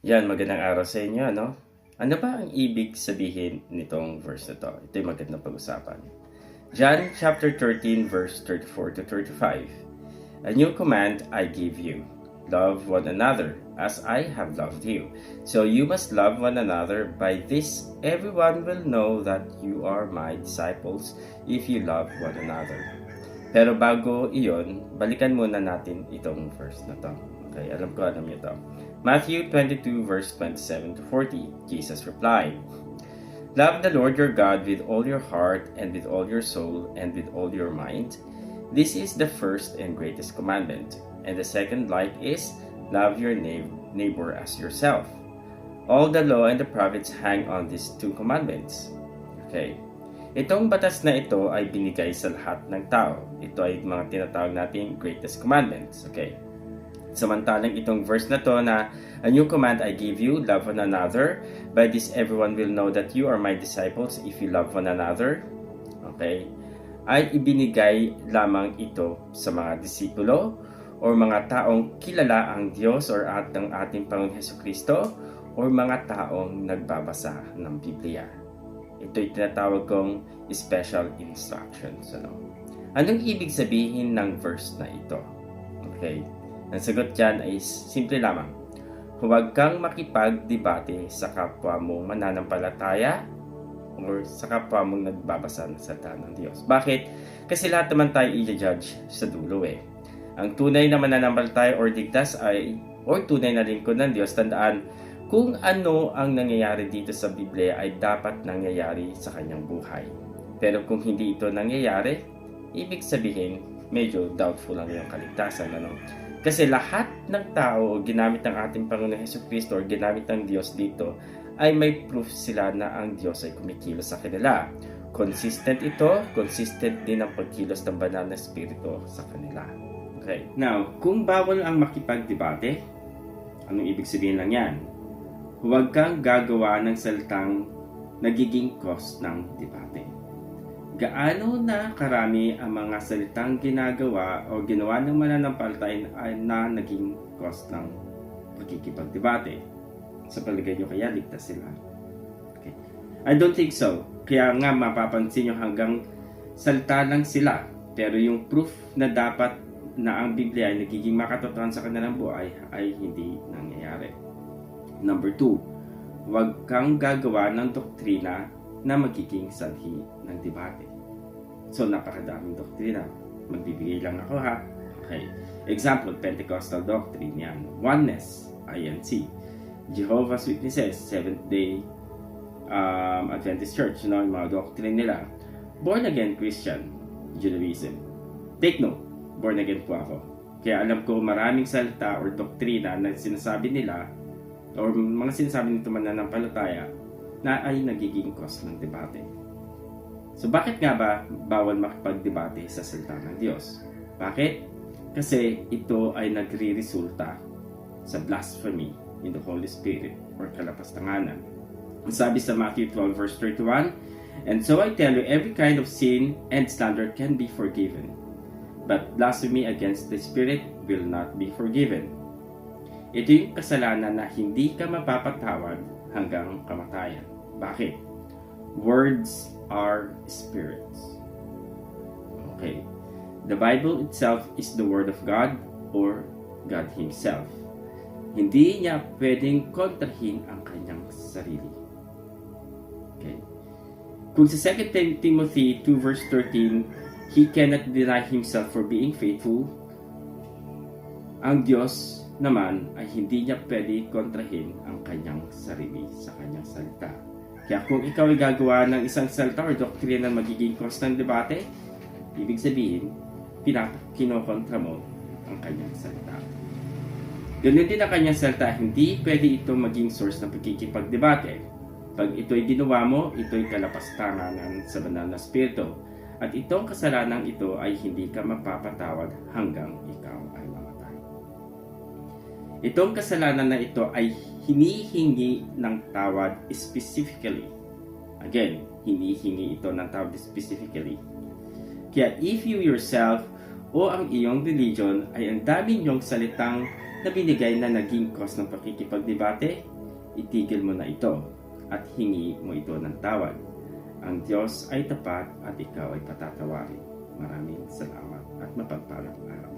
Yan, magandang araw sa inyo, ano? Ano ba ang ibig sabihin nitong verse na to? Ito yung magandang pag-usapan. John chapter 13 verse 34 to 35. A new command I give you. Love one another as I have loved you. So you must love one another. By this everyone will know that you are my disciples if you love one another. Pero bago iyon, balikan muna natin itong verse na to. Okay, alam niyo to. Matthew 22 verse 27 to 40, Jesus replied, Love the Lord your God with all your heart and with all your soul and with all your mind. This is the first and greatest commandment. And the second like is, love your neighbor as yourself. All the law and the prophets hang on these two commandments. Okay. Itong batas na ito ay binigay sa lahat ng tao. Ito ay mga tinatawag nating greatest commandments. Okay. Samantalang itong verse na to na a new command I give you, love one another. By this everyone will know that you are my disciples if you love one another. Okay. Ay ibinigay lamang ito sa mga disipulo o mga taong kilala ang Diyos or ang ating Panginoon Hesukristo o mga taong nagbabasa ng Biblia. Ito'y tinatawag kong special instructions. Anong ibig sabihin ng verse na ito? Okay. Ang sagot dyan ay simple lamang. Huwag kang makipagdebate sa kapwa mong mananampalataya or sa kapwa mong nagbabasa ng salita ng Diyos. Bakit? Kasi lahat naman tayo i-judge sa dulo eh. Ang tunay na mananampalataya or ligtas ay or tunay na lingkod ng Diyos, tandaan, kung ano ang nangyayari dito sa Biblia ay dapat nangyayari sa kanyang buhay. Pero kung hindi ito nangyayari, ibig sabihin, medyo doubtful ang iyong kaligtasan. Ano? Kasi lahat ng tao, ginamit ng ating Panginoon Hesukristo or ginamit ng Diyos dito, ay may proof sila na ang Diyos ay kumikilos sa kanila. Consistent ito, consistent din ang pagkilos ng banal na espiritu sa kanila. Okay. Now, kung bawal ang makipagdebate, anong ibig sabihin lang yan? Huwag kang gagawa ng salitang nagiging cause ng debate. Gaano na karami ang mga salitang ginagawa o ginawa ng mananampalataya na naging cause ng pagkikipagdebate? Sa palagay nyo kaya ligtas sila? Okay. I don't think so. Kaya nga mapapansin nyo hanggang salita lang sila. Pero yung proof na dapat na ang Biblia ay nagiging makatotohan sa kanilang buhay ay hindi nangyayari. Number 2, huwag kang gagawa ng doktrina na magiging sanhi ng debate. So, napakadaming doktrina. Magbibigay lang ako ha. Okay. Example, Pentecostal doctrine yan. Oneness, INC. Jehovah's Witnesses, Seventh-day Adventist Church, yung mga doctrine nila. Born again Christian, Judaism. Take note, born again po ako. Kaya alam ko maraming salita or doktrina na sinasabi nila or mga sinasabi nito mananampalataya na ay nagiging cause ng debate. So bakit nga ba bawal makipagdebate sa salita ng Diyos? Bakit? Kasi ito ay nagre-resulta sa blasphemy in the Holy Spirit or kalapastanganan. Sabi sa Matthew 12 verse 31, And so I tell you, every kind of sin and slander can be forgiven, but blasphemy against the Spirit will not be forgiven. Ito yung kasalanan na hindi ka mapapatawad hanggang kamatayan. Bakit? Words are spirits. Okay. The Bible itself is the Word of God or God Himself. Hindi niya pwedeng kontrahin ang kanyang sarili. Okay. Kung sa 2 Timothy 2 verse 13, He cannot deny Himself for being faithful, ang Diyos naman ay hindi niya pwede kontrahin ang kanyang sarili sa kanyang salita. Kaya kung ikaw ay gagawa ng isang salita or doktrina na magiging cause ng debate, ibig sabihin, kinokontra mo ang kanyang salita. Ganun din ang kanyang salita, hindi pwede ito maging source ng pagkikipagdebate. Pag ito'y ginawa mo, ito'y kalapastanganan sa banal na espiritu. At itong kasalanang ito ay hindi ka mapapatawad hanggang ikaw ay mamatay. Itong kasalanan na ito ay hinihingi ng tawad specifically. Again, hinihingi ito ng tawad specifically. Kaya if you yourself o ang iyong religion ay ang dami niyong salitang na binigay na naging cause ng pakikipagdebate, itigil mo na ito at hingi mo ito ng tawad. Ang Diyos ay tapat at ikaw ay patatawarin. Maraming salamat at mapagpalang araw.